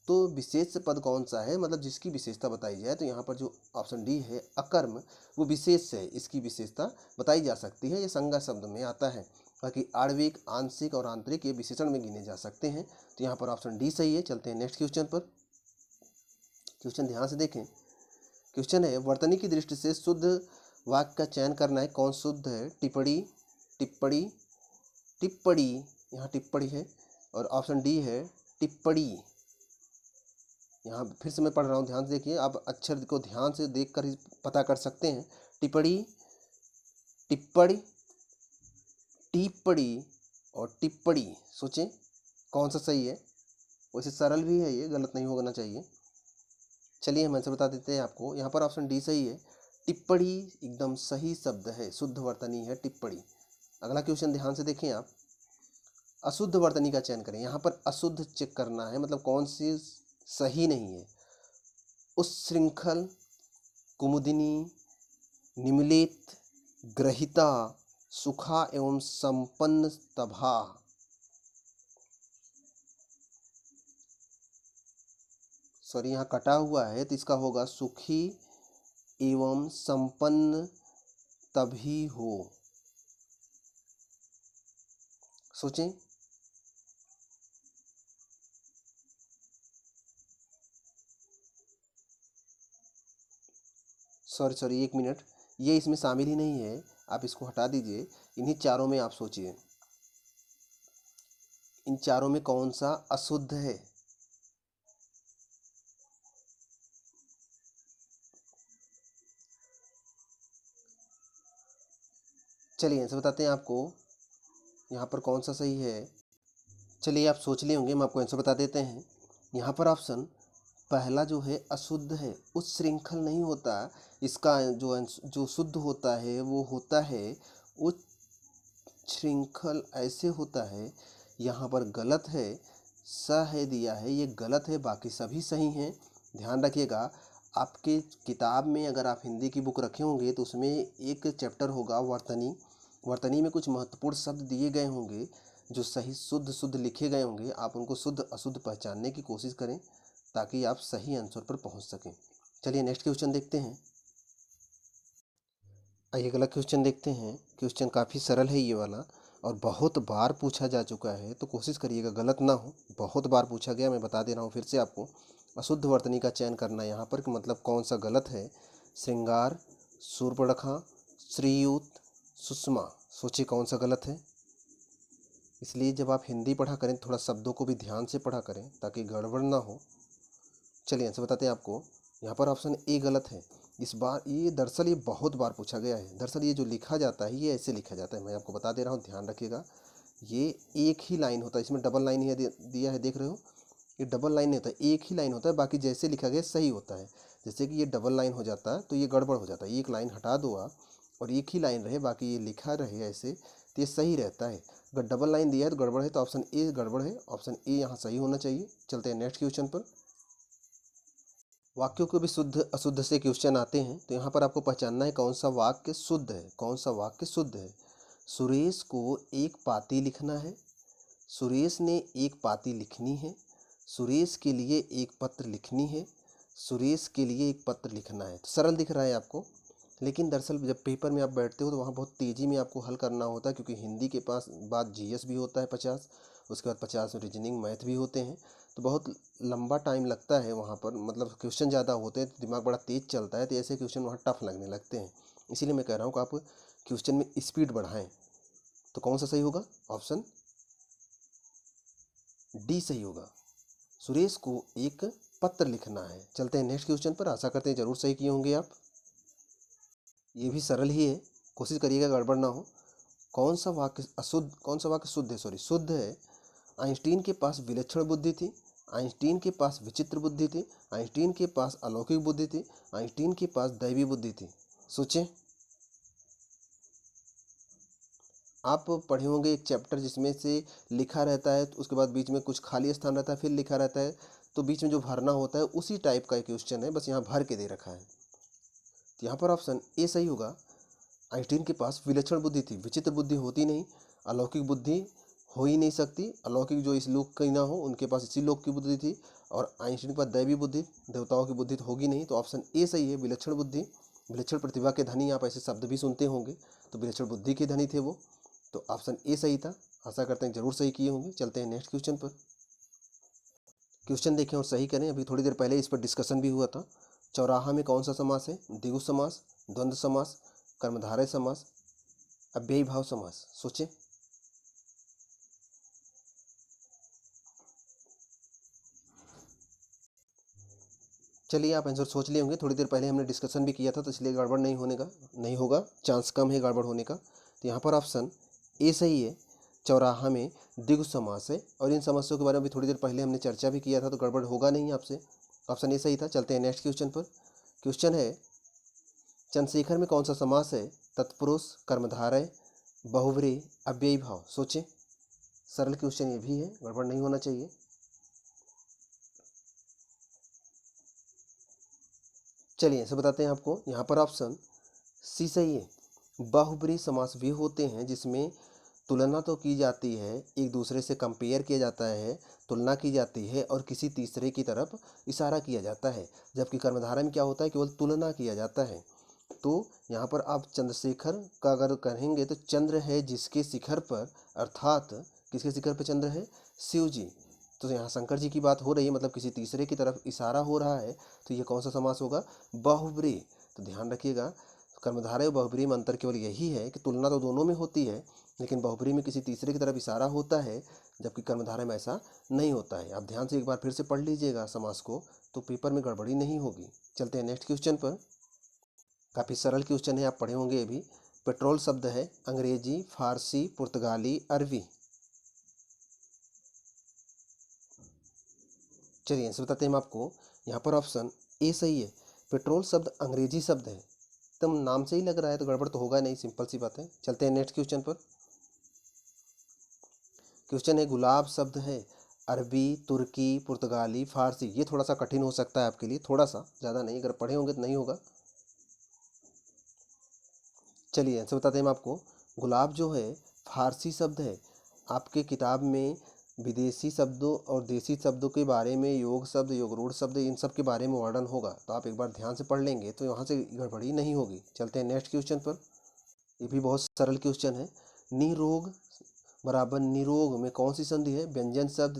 तो विशेष पद कौन सा है? मतलब जिसकी विशेषता बताई जाए, तो यहाँ पर जो ऑप्शन डी है अकर्म, वो विशेष है, इसकी विशेषता बताई जा सकती है, ये संज्ञा शब्द में आता है। बाकी आणविक, आंशिक और आंतरिक ये विशेषण में गिने जा सकते हैं। तो यहाँ पर ऑप्शन डी सही है। चलते हैं नेक्स्ट क्वेश्चन पर। क्वेश्चन ध्यान से देखें। क्वेश्चन है, वर्तनी की दृष्टि से शुद्ध वाक्य का चयन करना है, कौन शुद्ध है? टिप्पणी, टिप्पणी, टिप्पणी, यहाँ टिप्पणी है, और ऑप्शन डी है टिप्पणी। यहाँ फिर से मैं पढ़ रहा हूँ, ध्यान से देखिए, आप अक्षर को ध्यान से देख कर ही पता कर सकते हैं। टिप्पणी, टिप्पणी, टिप्पणी और टिप्पणी। सोचें कौन सा सही है। वैसे सरल भी है, ये गलत नहीं होना चाहिए। चलिए हम आंसर बता देते हैं आपको। यहाँ पर ऑप्शन डी सही है, टिप्पणी एकदम सही शब्द है, शुद्ध वर्तनी है टिप्पणी। अगला क्वेश्चन ध्यान से देखें आप। अशुद्ध वर्तनी का चयन करें। यहाँ पर अशुद्ध चेक करना है, मतलब कौन सी सही नहीं है। उच्छृंखल, कुमुदिनी, निमिलित, ग्रहिता, सुखा एवं संपन्न तभा। सॉरी यहाँ कटा हुआ है तो इसका होगा सुखी एवं संपन्न तभी हो। सोचें। सॉरी 1 मिनट, ये इसमें शामिल ही नहीं है, आप इसको हटा दीजिए। इन्हीं चारों में आप सोचिए, इन चारों में कौन सा अशुद्ध है? चलिए आंसर बताते हैं आपको, यहाँ पर कौन सा सही है। चलिए आप सोच लिए होंगे, हम आपको आंसर बता देते हैं। यहाँ पर ऑप्शन पहला जो है अशुद्ध है, उच्छृंखल नहीं होता। इसका जो शुद्ध होता है वो होता है उच्छृंखल, ऐसे होता है। यहाँ पर गलत है, स है दिया है, ये गलत है, बाकी सभी सही हैं। ध्यान रखिएगा, आपके किताब में अगर आप हिंदी की बुक रखे होंगे तो उसमें एक चैप्टर होगा वर्तनी। वर्तनी में कुछ महत्वपूर्ण शब्द दिए गए होंगे जो सही शुद्ध लिखे गए होंगे। आप उनको शुद्ध अशुद्ध पहचानने की कोशिश करें ताकि आप सही आंसर पर पहुंच सकें। चलिए नेक्स्ट क्वेश्चन देखते हैं। आइए अगला क्वेश्चन देखते हैं। क्वेश्चन काफ़ी सरल है ये वाला और बहुत बार पूछा जा चुका है, तो कोशिश करिएगा गलत ना हो। बहुत बार पूछा गया, मैं बता दे रहा हूँ फिर से आपको। अशुद्ध वर्तनी का चयन करना है यहाँ पर कि मतलब कौन सा गलत है। श्रृंगार, शूर्पणखा, श्रीयुत, सुषमा। सोचिए कौन सा गलत है। इसलिए जब आप हिंदी पढ़ा करें थोड़ा शब्दों को भी ध्यान से पढ़ा करें ताकि गड़बड़ ना हो। चलिए आंसर बताते हैं आपको। यहाँ पर ऑप्शन ए गलत है। इस बार ये दरअसल ये बहुत बार पूछा गया है। दरअसल ये जो लिखा जाता है ये ऐसे लिखा जाता है, मैं आपको बता दे रहा हूँ, ध्यान रखिएगा। ये एक ही लाइन होता है, इसमें डबल लाइन ही दिया है, देख रहे हो। ये डबल लाइन नहीं होता, एक ही लाइन होता है, बाकी जैसे लिखा गया सही होता है। जैसे कि ये डबल लाइन हो जाता है तो ये गड़बड़ हो जाता है। एक लाइन हटा दो आप और एक ही लाइन रहे, बाकी ये लिखा रहे ऐसे, तो ये सही रहता है। अगर डबल लाइन दिया है तो गड़बड़ है, तो ऑप्शन ए गड़बड़ है। ऑप्शन ए यहाँ सही होना चाहिए। चलते हैं नेक्स्ट क्वेश्चन पर। वाक्यों को भी शुद्ध अशुद्ध से क्वेश्चन आते हैं, तो यहाँ पर आपको पहचानना है कौन सा वाक्य शुद्ध है, कौन सा वाक्य शुद्ध है। सुरेश को एक पाती लिखना है। सुरेश ने एक पाती लिखनी है। सुरेश के लिए एक पत्र लिखनी है। सुरेश के लिए एक पत्र लिखना है। तो सरल दिख रहा है आपको, लेकिन दरअसल जब पेपर में आप बैठते हो तो वहाँ बहुत तेज़ी में आपको हल करना होता है, क्योंकि हिंदी के पास बाद जीएस भी होता है 50, उसके बाद 50 में रीजनिंग मैथ भी होते हैं, तो बहुत लंबा टाइम लगता है वहाँ पर। मतलब क्वेश्चन ज़्यादा होते हैं तो दिमाग बड़ा तेज़ चलता है, तो ऐसे क्वेश्चन वहाँ टफ लगने लगते हैं। इसीलिए मैं कह रहा हूँ कि आप क्वेश्चन में स्पीड बढ़ाएँ। तो कौन सा सही होगा? ऑप्शन डी सही होगा। सुरेश को एक पत्र लिखना है। चलते हैं नेक्स्ट क्वेश्चन पर। आशा करते हैं ज़रूर सही किए होंगे आप। ये भी सरल ही है, कोशिश करिएगा गड़बड़ ना हो। कौन सा वाक्य अशुद्ध, कौन सा वाक्य शुद्ध है? सॉरी शुद्ध है। आइंस्टीन के पास विलक्षण बुद्धि थी। आइंस्टीन के पास विचित्र बुद्धि थी। आइंस्टीन के पास अलौकिक बुद्धि थी। आइंस्टीन के पास दैवी बुद्धि थी। सोचें। आप पढ़े होंगे एक चैप्टर जिसमें से लिखा रहता है, तो उसके बाद बीच में कुछ खाली स्थान रहता है, फिर लिखा रहता है, तो बीच में जो भरना होता है उसी टाइप का एक क्वेश्चन है, बस यहाँ भर के दे रखा है। तो यहाँ पर ऑप्शन ए सही होगा। आइंस्टीन के पास विलक्षण बुद्धि थी, विचित्र बुद्धि होती नहीं, अलौकिक बुद्धि हो ही नहीं सकती। अलौकिक जो इस लोक की ना हो उनके पास इसी लोक की बुद्धि थी, और आइंस्टीन के पास दैवी बुद्धि, देवताओं की बुद्धि तो होगी नहीं। तो ऑप्शन ए सही है, विलक्षण बुद्धि। विलक्षण प्रतिभा के धनी, आप ऐसे शब्द भी सुनते होंगे, तो विलक्षण बुद्धि के धनी थे वो। तो ऑप्शन ए सही था। आशा करते हैं जरूर सही किए होंगे। चलते हैं नेक्स्ट क्वेश्चन पर। क्वेश्चन देखें और सही करें। अभी थोड़ी देर पहले इस पर डिस्कशन भी हुआ था। चौराहा में कौन सा समास है? द्विगु समास, द्वंद्व समास, कर्मधारय समास, अव्ययी भाव समास। सोचें। चलिए आप आंसर सोच लिए होंगे, थोड़ी देर पहले हमने डिस्कशन भी किया था, तो इसलिए गड़बड़ नहीं होगा, चांस कम है गड़बड़ होने का। तो यहाँ पर ऑप्शन ए सही है। चौराहा में द्विगु समास है, और इन समस्याओं के बारे में भी थोड़ी देर पहले हमने चर्चा भी किया था, तो गड़बड़ होगा नहीं आपसे। ऑप्शन ए सही था। चलते हैं नेक्स्ट क्वेश्चन पर। क्वेश्चन है चंद्रशेखर में कौन सा समास है? तत्पुरुष, कर्मधारय, बहुव्रीहि, अव्ययी भाव। सोचें। सरल क्वेश्चन ये भी है, गड़बड़ नहीं होना चाहिए। चलिए ऐसे बताते हैं आपको। यहाँ पर ऑप्शन सी सही है। बहुब्रीहि समास वे होते हैं जिसमें तुलना तो की जाती है, एक दूसरे से कंपेयर किया जाता है, तुलना की जाती है और किसी तीसरे की तरफ इशारा किया जाता है। जबकि कर्मधारय में क्या होता है, केवल तुलना किया जाता है। तो यहाँ पर आप चंद्रशेखर का अगर कहेंगे तो चंद्र है जिसके शिखर पर, अर्थात किसके शिखर पर चंद्र है, शिव जी। तो यहाँ शंकर जी की बात हो रही है, मतलब किसी तीसरे की तरफ इशारा हो रहा है। तो ये कौन सा समास होगा, बहुब्रीहि। तो ध्यान रखिएगा, कर्मधारय और बहुब्रीहि में अंतर केवल यही है कि तुलना तो दोनों में होती है, लेकिन बहुब्रीहि में किसी तीसरे की तरफ इशारा होता है, जबकि कर्मधारय में ऐसा नहीं होता है। आप ध्यान से एक बार फिर से पढ़ लीजिएगा समास को, तो पेपर में गड़बड़ी नहीं होगी। चलते हैं नेक्स्ट क्वेश्चन पर। काफ़ी सरल क्वेश्चन है, आप पढ़े होंगे अभी। पेट्रोल शब्द है अंग्रेजी, फारसी, पुर्तगाली, अरबी। चलिए आंसर बताते हैं हम आपको। यहाँ पर ऑप्शन ए सही है। पेट्रोल शब्द अंग्रेजी शब्द है, एकदम नाम से ही लग रहा है, तो गड़बड़ तो होगा नहीं, सिंपल सी बात है। चलते हैं नेक्स्ट क्वेश्चन पर। क्वेश्चन है गुलाब शब्द है अरबी, तुर्की, पुर्तगाली, फारसी। ये थोड़ा सा कठिन हो सकता है आपके लिए, थोड़ा सा, ज़्यादा नहीं, अगर पढ़े होंगे तो नहीं होगा। चलिए आंसर बताते हैं हम आपको। गुलाब जो है फारसी शब्द है। आपके किताब में विदेशी शब्दों और देसी शब्दों के बारे में, योग शब्द, योगरूढ़ शब्द, इन सब के बारे में वर्णन होगा, तो आप एक बार ध्यान से पढ़ लेंगे तो यहाँ से गड़बड़ी नहीं होगी। चलते हैं नेक्स्ट क्वेश्चन पर। ये भी बहुत सरल क्वेश्चन है। निरोग बराबर निरोग में कौन सी संधि है, व्यंजन शब्द,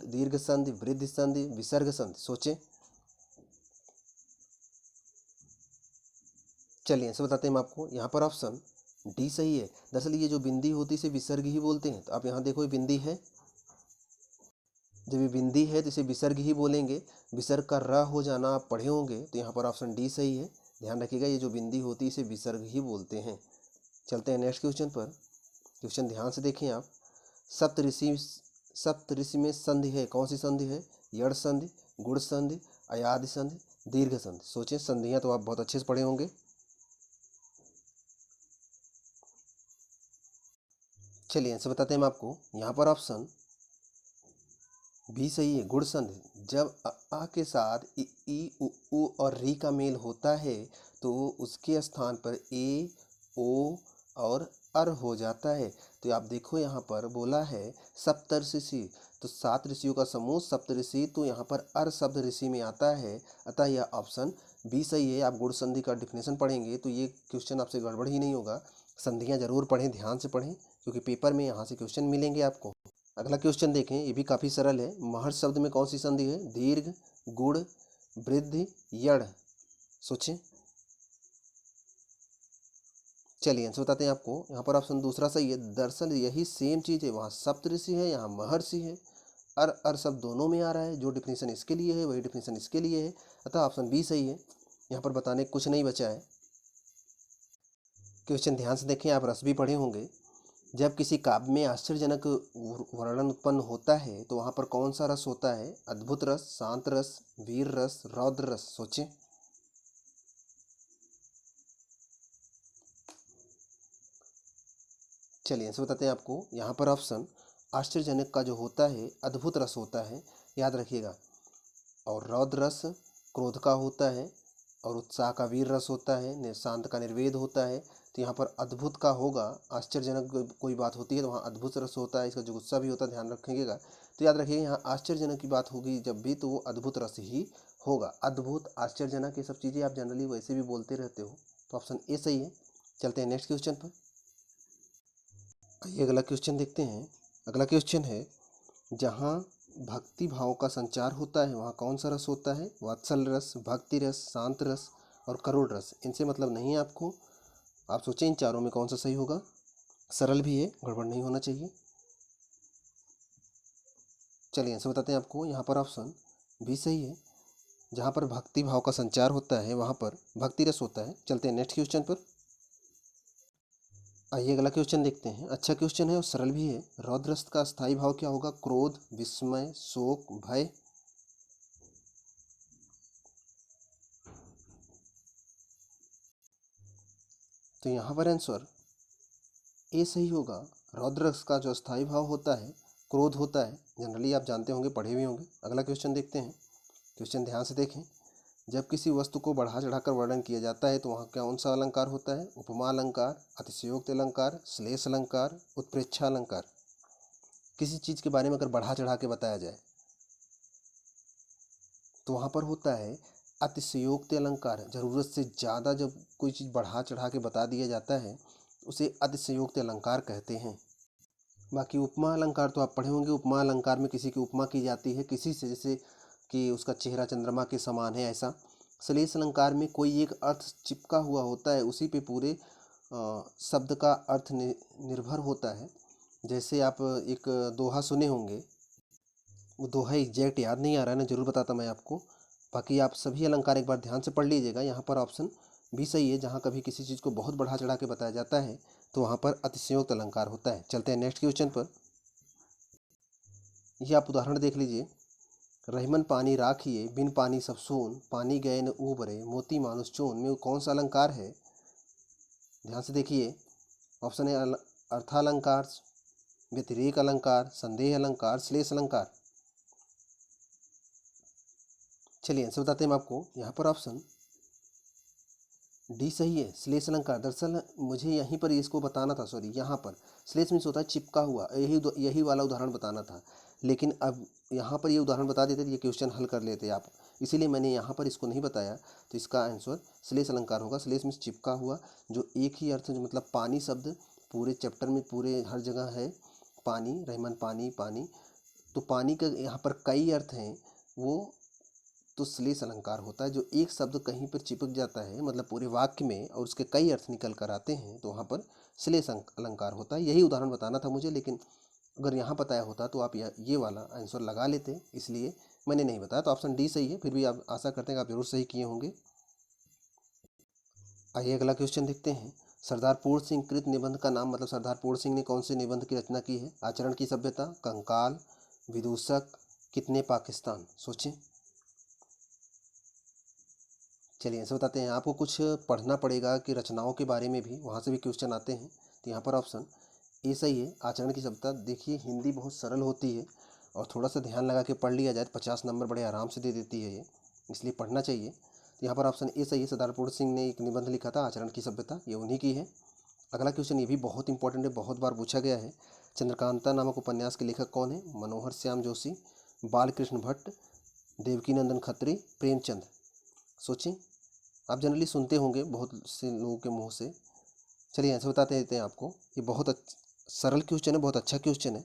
दीर्घ संधि, वृद्धि संधि, विसर्ग संधि। सोचें। चलिए आंसर बताते हैं हम आपको। यहाँ पर ऑप्शन डी सही है। दरअसल ये जो बिंदी होती है इसे विसर्ग ही बोलते हैं। तो आप यहाँ देखो, ये बिंदी है, जब ये बिंदी है तो इसे विसर्ग ही बोलेंगे। विसर्ग का र हो जाना आप पढ़े होंगे, तो यहाँ पर ऑप्शन डी सही है। ध्यान रखिएगा, ये जो बिंदी होती है इसे विसर्ग ही बोलते हैं। चलते हैं नेक्स्ट क्वेश्चन पर। क्वेश्चन ध्यान से देखें आप। सप्तऋषि में संधि है, कौन सी संधि है, यड़ संधि, गुण संधि, अयादि संधि, दीर्घ संधि। सोचें, संधियाँ तो आप बहुत अच्छे से पढ़े होंगे। चलिए आंसर बताते हैं हम आपको। यहाँ पर ऑप्शन भी सही है, गुण संधि। जब आ के साथ ई उ ऊ और री का मेल होता है तो उसके स्थान पर ए, ओ और अर हो जाता है। तो आप देखो, यहाँ पर बोला है सप्तऋषि, तो 7 ऋषियों का समूह सप्तऋषि, तो यहाँ पर अर शब्द ऋषि में आता है, अतः यह ऑप्शन बी सही है। आप गुण संधि का डिफिनेशन पढ़ेंगे तो ये क्वेश्चन आपसे गड़बड़ ही नहीं होगा। संधियाँ जरूर पढ़ें, ध्यान से पढ़ें, क्योंकि पेपर में यहाँ से क्वेश्चन मिलेंगे आपको। अगला क्वेश्चन देखें, ये भी काफ़ी सरल है। महर्ष शब्द में कौन सी संधि है, दीर्घ, गुण, वृद्धि, यड़। सोचें। चलिए आंसर बताते हैं आपको। यहाँ पर ऑप्शन दूसरा सही है। दरअसल यही सेम चीज़ है, वहाँ सप्तऋषि है, यहाँ महर्षि है। अर शब्द दोनों में आ रहा है, जो डिफिनेशन इसके लिए है वही डिफिनेशन इसके लिए है, अतः ऑप्शन बी सही है। यहाँ पर बताने कुछ नहीं बचा है। क्वेश्चन ध्यान से देखें, आप रस भी पढ़े होंगे। जब किसी काव्य में आश्चर्यजनक वर्णन उत्पन्न होता है तो वहाँ पर कौन सा रस होता है, अद्भुत रस, शांत रस, वीर रस, रौद्र रस। सोचें। चलिए आंसर बताते हैं आपको। यहाँ पर ऑप्शन आश्चर्यजनक का जो होता है अद्भुत रस होता है, याद रखिएगा। और रौद्र रस क्रोध का होता है, और उत्साह का वीर रस होता है, शांत का निर्वेद होता है। तो यहाँ पर अद्भुत का होगा, आश्चर्यजनक कोई बात होती है तो वहाँ अद्भुत रस होता है, इसका जो गुस्सा भी होता है, ध्यान रखिएगा। तो याद रखिएगा, यहाँ आश्चर्यजनक की बात होगी जब भी, तो वो अद्भुत रस ही होगा। अद्भुत, आश्चर्यजनक, ये सब चीज़ें आप जनरली वैसे भी बोलते रहते हो, तो ऑप्शन ए सही है। चलते हैं नेक्स्ट क्वेश्चन पर। आइए अगला क्वेश्चन देखते हैं। अगला क्वेश्चन है, जहाँ भक्ति भाव का संचार होता है वहाँ कौन सा रस होता है, वात्सल रस, भक्ति रस, शांत रस और करुण रस। इनसे मतलब नहीं है आपको, आप सोचें इन चारों में कौन सा सही होगा। सरल भी है, गड़बड़ नहीं होना चाहिए। चलिए आंसर बताते हैं आपको। यहाँ पर ऑप्शन भी सही है। जहाँ पर भक्ति भाव का संचार होता है वहाँ पर भक्ति रस होता है। चलते हैं नेक्स्ट क्वेश्चन पर। आइए अगला क्वेश्चन देखते हैं। अच्छा क्वेश्चन है और सरल भी है। रौद्र रस का स्थायी भाव क्या होगा, क्रोध, विस्मय, शोक, भय। तो यहाँ पर आंसर ए सही होगा। रौद्र रस का जो स्थायी भाव होता है क्रोध होता है, जनरली आप जानते होंगे, पढ़े भी होंगे। अगला क्वेश्चन देखते हैं। क्वेश्चन ध्यान से देखें। जब किसी वस्तु को बढ़ा चढ़ाकर वर्णन किया जाता है तो वहाँ कौन सा अलंकार होता है? उपमा अलंकार, अतिशयोक्ति अलंकार, श्लेष अलंकार, उत्प्रेक्षा अलंकार। किसी चीज़ के बारे में अगर बढ़ा चढ़ा के बताया जाए तो वहाँ पर होता है अतिशयोक्ति अलंकार। ज़रूरत से ज़्यादा जब कोई चीज़ बढ़ा चढ़ा के बता दिया जाता है उसे अतिशयोक्ति अलंकार कहते हैं। बाकी उपमा अलंकार तो आप पढ़े होंगे। उपमा अलंकार में किसी की उपमा की जाती है किसी से, जैसे कि उसका चेहरा चंद्रमा के समान है, ऐसा। श्लेष अलंकार में कोई एक अर्थ चिपका हुआ होता है, उसी पे पूरे शब्द का अर्थ निर्भर होता है। जैसे आप एक दोहा सुने होंगे, वो दोहा एग्जैक्ट याद नहीं आ रहा है ना, जरूर बताता मैं आपको। बाकी आप सभी अलंकार एक बार ध्यान से पढ़ लीजिएगा। यहाँ पर ऑप्शन भी सही है, जहाँ कभी किसी चीज़ को बहुत बढ़ा चढ़ा के बताया जाता है तो वहाँ पर अतिशयोक्त अलंकार होता है। चलते हैं नेक्स्ट क्वेश्चन पर। ये आप उदाहरण देख लीजिए। रहीमन पानी राखिए, बिन पानी सब सून, पानी गए न उबरे, मोती मानुष चून में कौन सा अलंकार है? ध्यान से देखिए। ऑप्शन है अर्थालंकार, व्यतिरेक अलंकार, संदेह अलंकार, श्लेष अलंकार। चलिए आंसर बताते हैं हम आपको। यहाँ पर ऑप्शन डी सही है, श्लेष अलंकार। दरअसल मुझे यहीं पर इसको बताना था, सॉरी, यहाँ पर श्लेष मीन्स होता है चिपका हुआ, यही वाला उदाहरण बताना था, लेकिन अब यहाँ पर ये उदाहरण बता देते तो ये क्वेश्चन हल कर लेते आप, इसीलिए मैंने यहाँ पर इसको नहीं बताया। तो इसका आंसर श्लेष अलंकार होगा। श्लेष मीन्स चिपका हुआ, जो एक ही अर्थ, जो मतलब पानी शब्द पूरे चैप्टर में पूरे हर जगह है, पानी, रहीमन पानी पानी, तो पानी का यहाँ पर कई अर्थ हैं, वो तो श्लेष अलंकार होता है। जो एक शब्द कहीं पर चिपक जाता है, मतलब पूरे वाक्य में, और उसके कई अर्थ निकल कर आते हैं, तो वहाँ पर श्लेष अलंकार होता है। यही उदाहरण बताना था मुझे, लेकिन अगर यहाँ बताया होता तो आप ये वाला आंसर लगा लेते, इसलिए मैंने नहीं बताया। तो ऑप्शन डी सही है। फिर भी आप आशा करते हैं कि आप जरूर सही किए होंगे। आइए अगला क्वेश्चन देखते हैं। सरदार पूर्ण सिंह कृत निबंध का नाम, मतलब सरदार पूर्ण सिंह ने कौन से निबंध की रचना की है? आचरण की सभ्यता, कंकाल, विदूषक, कितने पाकिस्तान। सोचें। चलिए ऐसे बताते हैं। आपको कुछ पढ़ना पड़ेगा कि रचनाओं के बारे में भी, वहाँ से भी क्वेश्चन आते हैं। तो यहाँ पर ऑप्शन ए सही है, आचरण की सभ्यता। देखिए हिंदी बहुत सरल होती है और थोड़ा सा ध्यान लगा के पढ़ लिया जाए तो 50 नंबर बड़े आराम से दे देती है ये, इसलिए पढ़ना चाहिए। तो यहाँ पर ऑप्शन ए सही है। सरदार पूर्ण सिंह ने एक निबंध लिखा था आचरण की सभ्यता, ये उन्हीं की है। अगला क्वेश्चन ये भी बहुत इंपॉर्टेंट है, बहुत बार पूछा गया है। चंद्रकांता नामक उपन्यास के लेखक कौन है? मनोहर श्याम जोशी, बालकृष्ण भट्ट, देवकीनंदन खत्री, प्रेमचंद। सोचें। आप जनरली सुनते होंगे बहुत से लोगों के मुंह से। चलिए आंसर बताते देते हैं आपको। ये बहुत सरल क्वेश्चन है, बहुत अच्छा क्वेश्चन है।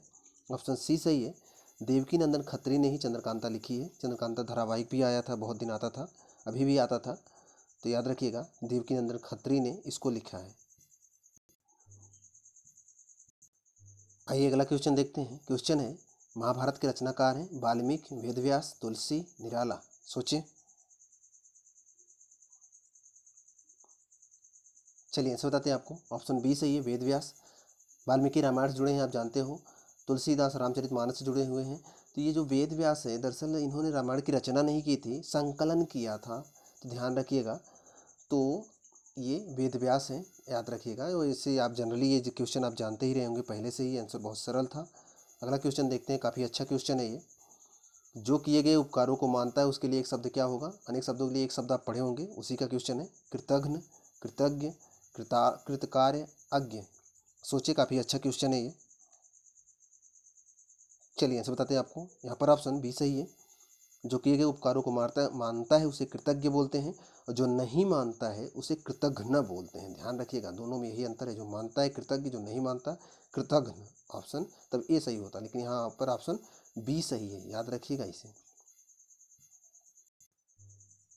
ऑप्शन सी सही है, देवकीनंदन खत्री ने ही चंद्रकांता लिखी है। चंद्रकांता धारावाहिक भी आया था, बहुत दिन आता था, अभी भी आता था, तो याद रखिएगा देवकीनंदन खत्री ने इसको लिखा है। आइए अगला क्वेश्चन देखते हैं। क्वेश्चन है, महाभारत के रचनाकार हैं वाल्मीकि, वेदव्यास, तुलसी, निराला। सोचें। चलिए आंसर बताते हैं आपको। ऑप्शन बी सही है, वेदव्यास। वाल्मीकि रामायण से जुड़े हैं, आप जानते हो। तुलसीदास रामचरितमानस से जुड़े हुए हैं। तो ये जो वेद व्यास है, दरअसल इन्होंने रामायण की रचना नहीं की थी, संकलन किया था, तो ध्यान रखिएगा। तो ये वेद व्यास हैं, याद रखिएगा। और इससे आप जनरली ये क्वेश्चन आप जानते ही रहे होंगे पहले से ही, आंसर बहुत सरल था। अगला क्वेश्चन देखते हैं, काफ़ी अच्छा क्वेश्चन है ये। जो किए गए उपकारों को मानता है उसके लिए एक शब्द क्या होगा? अनेक शब्दों के लिए एक शब्द आप पढ़े होंगे, उसी का क्वेश्चन है। कृतघ्न, कृतज्ञ, कृतकार्य, अज्ञ। सोचिए, काफ़ी अच्छा क्वेश्चन है ये। चलिए आंसर बताते हैं आपको। यहाँ पर ऑप्शन बी सही है, जो किए गए उपकारों को मानता है उसे कृतज्ञ बोलते हैं, और जो नहीं मानता है उसे कृतघ्न बोलते हैं। ध्यान रखिएगा, दोनों में यही अंतर है। जो मानता है कृतज्ञ, जो नहीं मानता कृतघ्न। ऑप्शन तब ए सही होता, लेकिन यहाँ पर ऑप्शन बी सही है, याद रखिएगा इसे।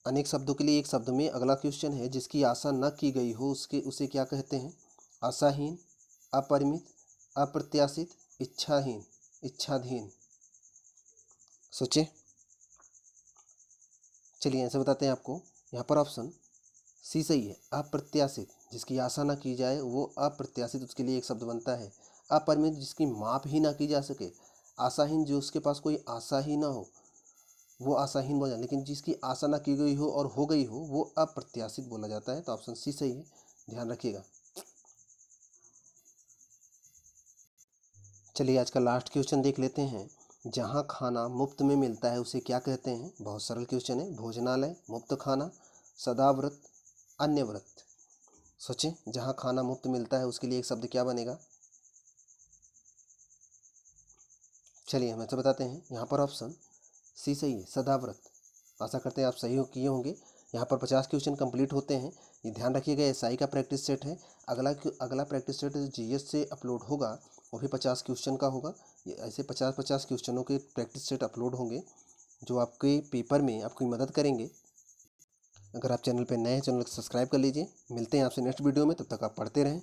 अनेक शब्दों के लिए एक शब्द में अगला क्वेश्चन है, जिसकी आशा न की गई हो उसे क्या कहते हैं? आशाहीन, अपरिमित, अप्रत्याशित, इच्छाहीन, इच्छाधीन। सोचें। चलिए आंसर बताते हैं आपको। यहाँ पर ऑप्शन सी सही है, अप्रत्याशित। जिसकी आशा ना की जाए वो अप्रत्याशित, उसके लिए एक शब्द बनता है। अपरिमित, जिसकी माप ही ना की जा सके। आशाहीन, जो उसके पास कोई आशा ही ना हो, वो आशाहीन बोला जाए। लेकिन जिसकी आशा ना की गई हो और हो गई हो, वो अप्रत्याशित बोला जाता है। तो ऑप्शन सी सही है, ध्यान रखिएगा। चलिए आज का लास्ट क्वेश्चन देख लेते हैं। जहाँ खाना मुफ्त में मिलता है उसे क्या कहते हैं? बहुत सरल क्वेश्चन है। भोजनालय, मुफ्त खाना, सदाव्रत, अन्य व्रत। सोचें, जहाँ खाना मुफ्त मिलता है उसके लिए एक शब्द क्या बनेगा? चलिए हम ऐसे बताते हैं। यहाँ पर ऑप्शन सी सही है, सदाव्रत। आशा करते हैं आप सही हो किए होंगे। यहाँ पर 50 क्वेश्चन कंप्लीट होते हैं। ये ध्यान रखिएगा, एसआई का प्रैक्टिस सेट है। अगला प्रैक्टिस सेट जीएस से अपलोड होगा, वो भी 50 क्वेश्चन का होगा। ये ऐसे 50-50 क्वेश्चनों के प्रैक्टिस सेट अपलोड होंगे जो आपके पेपर में आपकी मदद करेंगे। अगर आप चैनल पर नए हैं, चैनल को सब्सक्राइब कर लीजिए। मिलते हैं आपसे नेक्स्ट वीडियो में, तब तक आप पढ़ते रहें।